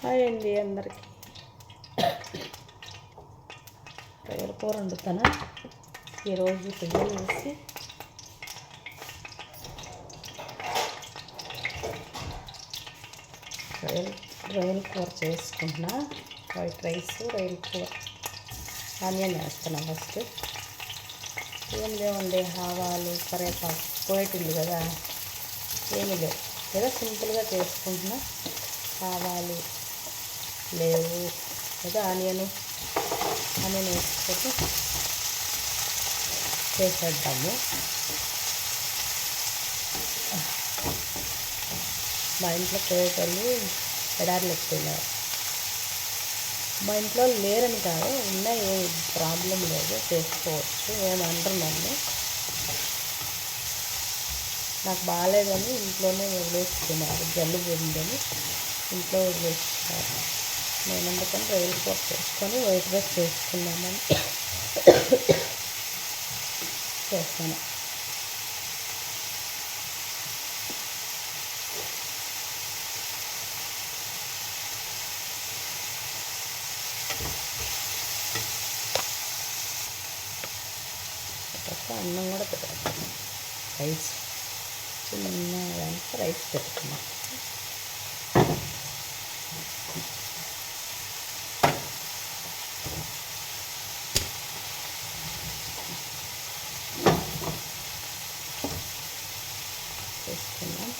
Hi అండి అందరికీ. రొయ్యల కూర వండుతాను ఈరోజు. పిల్లలు వేసి రొయ్యల కూర చేసుకుంటున్నా. వైట్ రైస్, రొయ్యల కూర, ఆనియన్ వేస్తున్నా. ఫస్ట్ ఏం లేవండి, ఆవాలు, కరివేపాకు పోయేటింది కదా, ఏమీ లేవు కదా, సింపుల్గా చేసుకుంటున్నా. ఆవాలు లేవు కదా, ఆనియన్ వేసుకొని చేసేద్దాము. మా ఇంట్లో కోయటోళ్ళు ఎడార్లు ఎక్కుతున్నారు. మా ఇంట్లో లేరని కాదు, ఉన్నా ఏం ప్రాబ్లం లేదు, చేసుకోవచ్చు, ఏమంటారు నన్ను. నాకు బాగాలేదని ఇంట్లోనే వదిలేస్తున్నారు, జలుబు ఉందని ఇంట్లో వదిలేస్తున్నారు. నేను అందుకని రొయ్యల కూర చేసుకొని వైట్ రైస్ చేసుకున్నామని చేస్తాను. అన్నం కూడా పెట్టుకున్నాం, రైస్ చిన్న దానికి రైస్ పెట్టుకున్నాం. చేసుకున్నాం.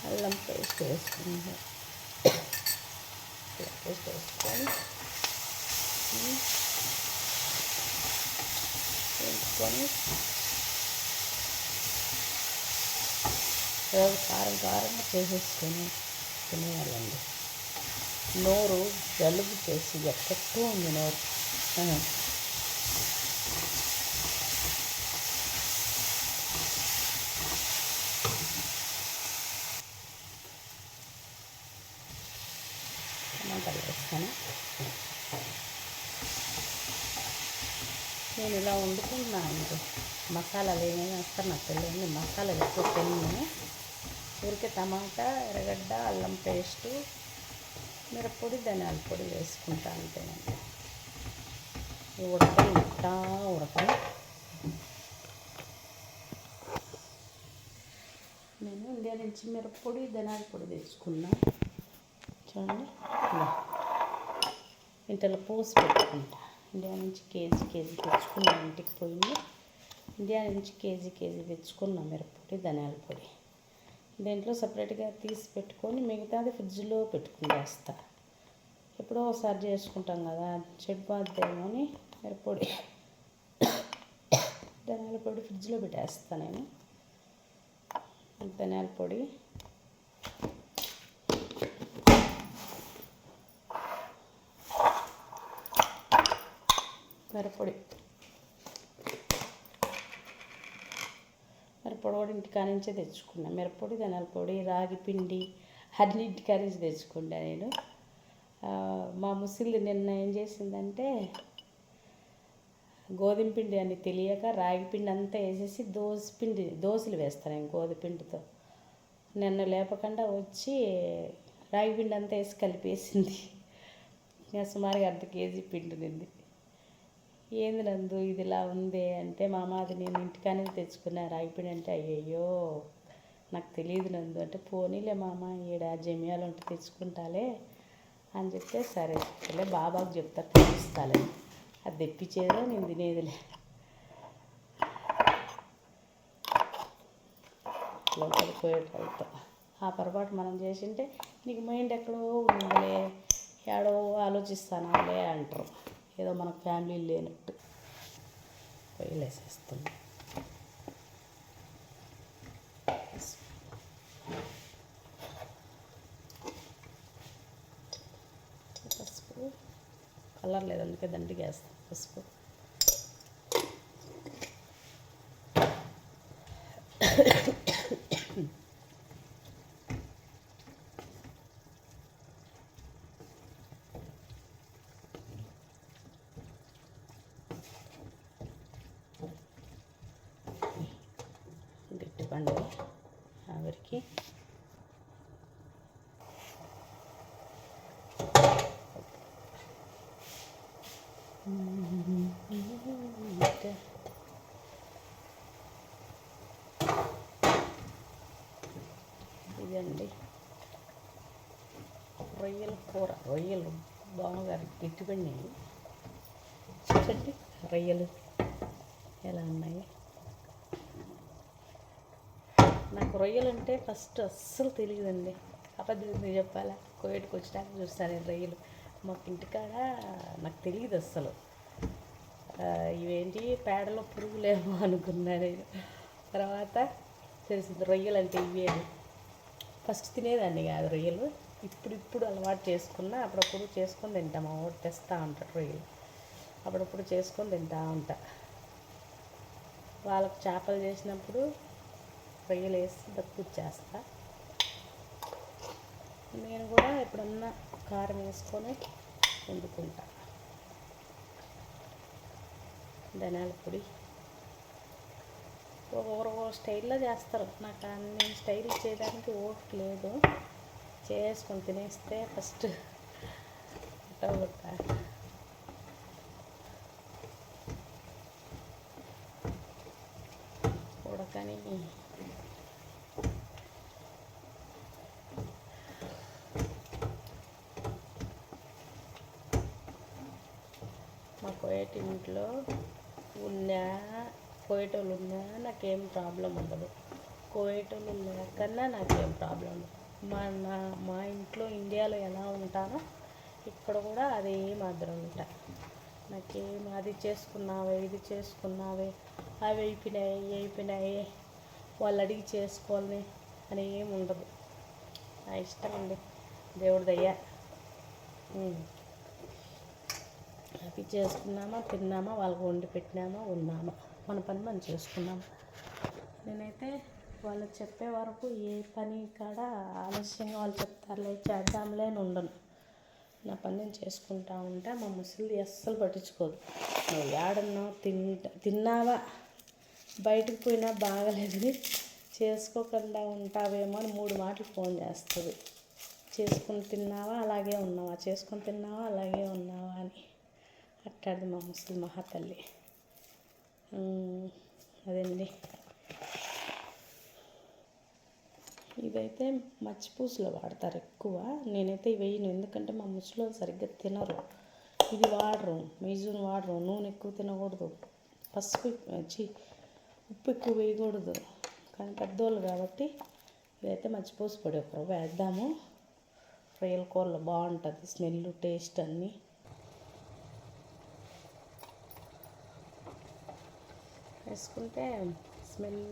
అల్లం పేస్ట్ వేసుకుందాం. పేస్ట్ వేసుకొని వేసుకొని కారంగా చేసేసుకొని తినేయాలండి. నోరు జలుబు చేసి ఎక్కడో ఉంది నోరు. టమాటాలు వేస్తాను. నేను ఇలా వండుకుంటున్నాను. మసాలాలు ఏమేమి వేస్తాను నాకు తెలియదు, మసాలాలు ఎక్కువ తిన్నాను. ఊరికే టమాటా, ఎర్రగడ్డ, అల్లం పేస్టు, మిరప్పొడి, ధనియాల పొడి వేసుకుంటా అంతేనండి. ఉడకని నేను ఇండియా నుంచి మిరప్పొడి, ధనియాల పొడి తెచ్చుకున్నా. చూడండి, ఇంతలో పోసి పెట్టుకుంటా. ఇండియా నుంచి కేజీ తెచ్చుకున్నా. ఇంటికి పోయింది ఇండియా నుంచి కేజీ తెచ్చుకున్నా మిరప్పొడి, ధనియాల పొడి. దీంట్లో సపరేట్గా తీసి పెట్టుకొని మిగతాది ఫ్రిడ్జ్లో పెట్టుకుని వేస్తా. ఎప్పుడో ఒకసారి చేసుకుంటాం కదా, చెడిపోద్దేమో అని మిరప్పొడి, ధనియాల పొడి ఫ్రిడ్జ్లో పెట్టేస్తాను నేను. ధనియాల పొడి, మిరప్పొడి కూడా ఇంటికాడ నుంచే తెచ్చుకున్నా. మిరప్పొడి, ధనియాల పొడి, రాగి పిండి అన్ని ఇంటికాడ నుంచి తెచ్చుకున్నా నేను. మా ముసిలి నిన్న ఏం చేసిందంటే, గోధుమ పిండి అని తెలియక రాగి పిండి అంతా వేసేసి దోశలు వేస్తాను నేను గోధుమ పిండితో. నిన్న లేపకుండా వచ్చి రాగి పిండి అంతా వేసి కలిపేసింది. సుమారుగా అర్ధ కేజీ పిండి నింది. ఏంది నందు ఇది ఇలా ఉంది అంటే, మామ అది నేను ఇంటికానే తెచ్చుకున్నా రాగి పిండి అంటే, అయ్యయ్యో నాకు తెలియదు నందు అంటే, పోనీలే మామ ఈడ జమియాలు ఉంటే తెచ్చుకుంటాలే అని చెప్తే, సరే బాబాకు చెప్తా తెప్పిస్తాలే, అది తెప్పించేదో నేను తినేదిలే. లోపల పోయేటోళ్ళతో ఆ పొరపాటు మనం చేసింటే, నీకు మైండ్ ఎక్కడో ఉందిలే, ఏడో ఆలోచిస్తానాలే అంటారు. ఏదో మనకు ఫ్యామిలీ లేనట్టు. పొయ్యిలు వేసేస్తుంది. పసుపు కలర్ లేదు, అందుకే దండిగా వేస్తాను పసుపు. ఇవ్వండి ఆవిరికి. ఇదండి రొయ్యల కూర. రొయ్యలు బాగా గట్టిపడినాయి. చూడండి రొయ్యలు ఎలా ఉన్నాయి. నాకు రొయ్యలు అంటే ఫస్ట్ అస్సలు తెలియదండి. అబద్ధం చెప్పాలా, కోవిడ్కి వచ్చినాక చూస్తాను నేను రొయ్యలు. మాకు ఇంటికాడ నాకు తెలియదు అస్సలు. ఇవేంటి పేడలో పురుగులేమో అనుకున్నా నేను. తర్వాత తెలిసింది రొయ్యలు అంటే ఇవి అని. ఫస్ట్ తినేదాన్ని కాదు రొయ్యలు. ఇప్పుడు అలవాటు చేసుకున్నా. అప్పుడప్పుడు చేసుకొని తింటాము. ఒకటి తెస్తూ ఉంటాడు రొయ్యలు, అప్పుడప్పుడు చేసుకొని తింటూ ఉంటా. వాళ్ళకు చేపలు చేసినప్పుడు రొయ్యలు వేసి దక్కుచ్చేస్తా. నేను కూడా ఎప్పుడన్నా కారం వేసుకొని వండుకుంటా. ధనియాల పొడి ఒక్కొక్కరు స్టైల్లో చేస్తారు. నాకు అన్ని స్టైల్ చేయడానికి ఓపిక లేదు. చేసుకొని తినేస్తే ఫస్ట్ ఉడకని మా కోయేటింట్లో ఉన్నా, కోయేటోళ్ళు ఉన్నా నాకేం ప్రాబ్లం ఉండదు. కోయేటోళ్ళు లేకన్నా నాకేం ప్రాబ్లం ఉండదు. మా ఇంట్లో ఇండియాలో ఎలా ఉంటానో ఇక్కడ కూడా అదే మాదిరి ఉంటా. నాకేం అది చేసుకున్నావే, ఇది చేసుకున్నావే, అవి అయిపోయినాయి వాళ్ళు అడిగి చేసుకోవాలని అని ఏమి ఉండదు. నా ఇష్టం అండి. దేవుడి దయ్యా. అవి చేసుకున్నామా, తిన్నామా, వాళ్ళకి వండి పెట్టినామా, ఉన్నామా, మన పని మనం చేసుకున్నామా. నేనైతే వాళ్ళు చెప్పే వరకు ఏ పని కాడ ఆలస్యంగా వాళ్ళు చెప్తారులే చేద్దాంలే అని ఉండను. నా పని నేను చేసుకుంటా ఉంటా. మా ముసలిది అస్సలు పట్టించుకోదు. నువ్వు ఏడన్నా తిన్నావా, బయటకు పోయినా బాగలేదని చేసుకోకుండా ఉంటావేమో అని 3 మాటలు ఫోన్ చేస్తుంది. చేసుకుని తిన్నావా అలాగే ఉన్నావా, చేసుకొని తిన్నావా అలాగే ఉన్నావా అని. అట్టాది మా ముసలి మహాతల్లి. అదండి. ఇదైతే మచ్చిపూసలో వాడతారు ఎక్కువ. నేనైతే వేయను, ఎందుకంటే మా ముసలిలో సరిగ్గా తినరు. ఇది వాడరు, మైజూన్ వాడరు. నూనె ఎక్కువ తినకూడదు, ఉప్పు ఎక్కువ వేయకూడదు. కానీ పెద్దోళ్ళు కాబట్టి ఇదైతే మచ్చిపూస పొడి ఒకరు వేద్దాము. రొయ్యల కూరలో బాగుంటుంది స్మెల్, టేస్ట్ అన్నీ. వేసుకుంటే స్మెల్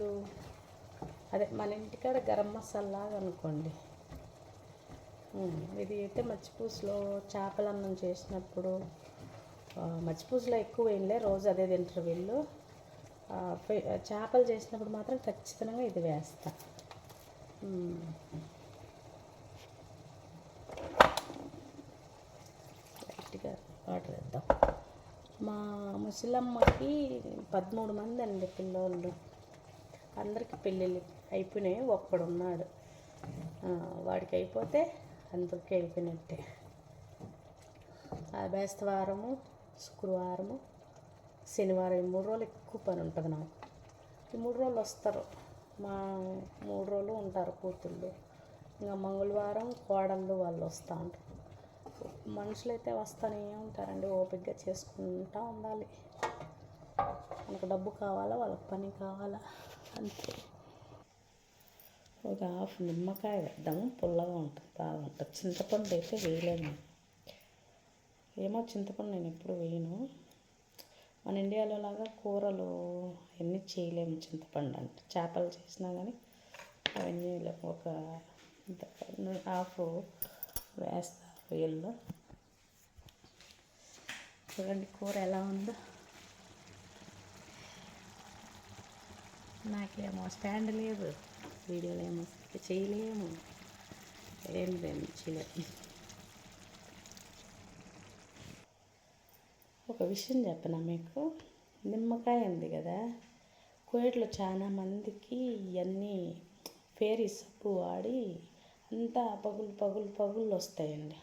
అదే మన ఇంటికాడ గరం మసాలాగా అనుకోండి. ఇది అయితే మచ్చిపూసలో చేపల అన్నం చేసినప్పుడు మచ్చిపూసలో ఎక్కువ వేయలే, రోజు అదే తింటారు వీళ్ళు. చేపలు చేసినప్పుడు మాత్రం ఖచ్చితంగా ఇది వేస్తా. లైట్గా వాటర్ వేద్దాం. మా ముసలమ్మకి 13 మంది అండి పిల్లోళ్ళు. అందరికీ పెళ్ళిళ్ళు అయిపోయినాయి. ఒక్కడున్నాడు. వాడికి అయిపోతే అందరికీ అయిపోయినట్టే. బేస్తవారము, శుక్రవారము, శనివారం ఈ 3 రోజులు ఎక్కువ పని ఉంటుంది నాకు. ఈ 3 రోజులు వస్తారు. మా 3 రోజులు ఉంటారు కూతుళ్ళు. ఇంకా మంగళవారం కోడళ్ళు వాళ్ళు వస్తూ ఉంటారు. మనుషులు అయితే వస్తూనే ఉంటారండి. ఓపికగా చేసుకుంటూ ఉండాలి. మనకు డబ్బు కావాలా, వాళ్ళకి పని కావాలా, అంతే. ఒక హాఫ్ నిమ్మకాయ వేద్దాము, పుల్లగా ఉంటుంది, బాగుంటుంది. చింతపండు అయితే వేయలేము. ఏమో చింతపండు నేను ఎప్పుడు వేయను. మన ఇండియాలో లాగా కూరలు అవన్నీ చేయలేము. చింతపండు అంటే చేపలు చేసినా కానీ అవన్నీ ఒక హాఫ్ వేస్తా రొయ్యల్లో. చూడండి కూర ఎలా ఉందో. నాకేమో స్టాండ్ లేదు, వీడియోలో ఏమో చేయలేము, ఏం చేయలేము. ఒక విషయం చెప్పనా మీకు. నిమ్మకాయ ఉంది కదా, కువైట్లో చాలా మందికి ఇవన్నీ ఫేరీ సబ్బు వాడి అంతా పగుళ్ళు వస్తాయండి.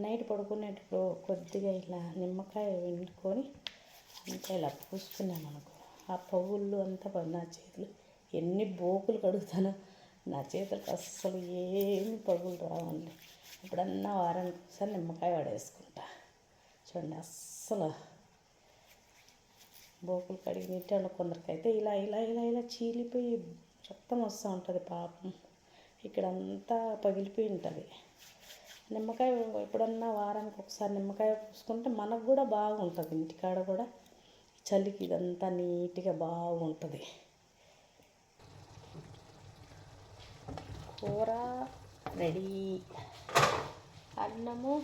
నైట్ పడుకునేటప్పుడు కొద్దిగా ఇలా నిమ్మకాయ పిండుకొని అంతా ఇలా పూసుకున్నామనుకో, ఆ పగుళ్ళు అంతా నా చేతులు ఎన్ని బోకులు కడుగుతానో నా చేతులకు అస్సలు ఏమి పగులు రావండి. ఎప్పుడన్నా వారానికి ఒకసారి నిమ్మకాయ వాడేసుకుంటా. చూడండి, అస్సలు బోకులు కడిగినట్టు. కొందరికైతే ఇలా ఇలా ఇలా ఇలా చీలిపోయి రక్తం వస్తూ ఉంటుంది పాపం. ఇక్కడంతా పగిలిపోయి ఉంటుంది. నిమ్మకాయ ఎప్పుడన్నా వారానికి ఒకసారి నిమ్మకాయ పూసుకుంటే మనకు కూడా బాగుంటుంది. ఇంటికాడ కూడా చలికి ఇదంతా నీట్గా బాగుంటుంది. కూర రెడీ, అన్నము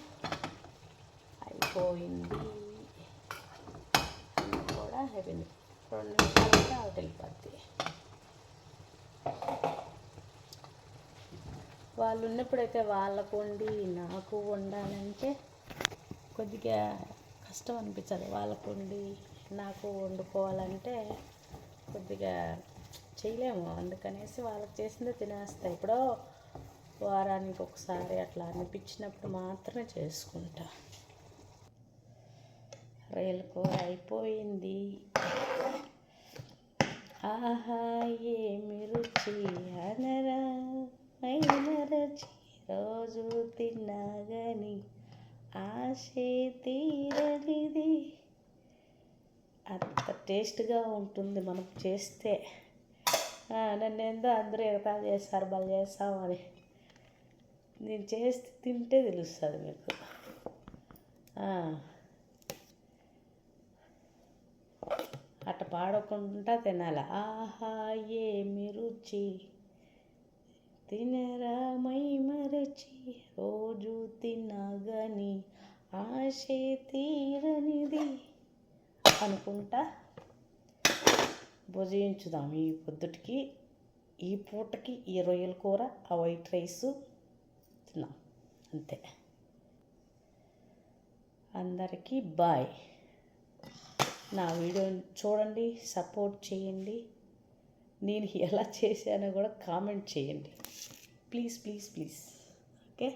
అయిపోయింది, అన్నం కూడా అయిపోయింది. 2 నిమిషాలైతే ఆవిడ వెళ్ళిపోద్ది. వాళ్ళు ఉన్నప్పుడైతే వాళ్ళకు వండి నాకు వండాలంటే కొద్దిగా కష్టం అనిపించదు. వాళ్ళకు వండి నాకు వండుకోవాలంటే కొద్దిగా చేయలేము. అందుకనేసి వాళ్ళకి చేసిందే తినేస్తా. ఎప్పుడో వారానికి ఒకసారి అట్లా అనిపించినప్పుడు మాత్రమే చేసుకుంటా. రొయ్యల కూర అయిపోయింది. ఆహా ఏమి రుచి అనరా మైమరచి రోజు తిన్నాగని ఆశే తీరనిది. అంత టేస్ట్గా ఉంటుంది మనం చేస్తే. నన్ను ఏందో అందరూ ఎగతాళి చేస్తారు, బలి చేస్తావు అని. నేను చేస్తే తింటే తెలుస్తుంది మీకు. అట్ట పాడకుండా తినాలి. ఆహా ఏమి రుచి తినరా మైమరచి రోజు తినగాని ఆశే తీరనిది అనుకుంటా భుజించుదాం. ఈ పొద్దుటికి, ఈ పూటకి ఈ రొయ్యల కూర, ఆ వైట్ రైసు తిన్నాం అంతే. అందరికీ బాయ్. నా వీడియోని చూడండి, సపోర్ట్ చేయండి. నేను ఎలా చేశానో కూడా కామెంట్ చేయండి. Please please please. ఓకే.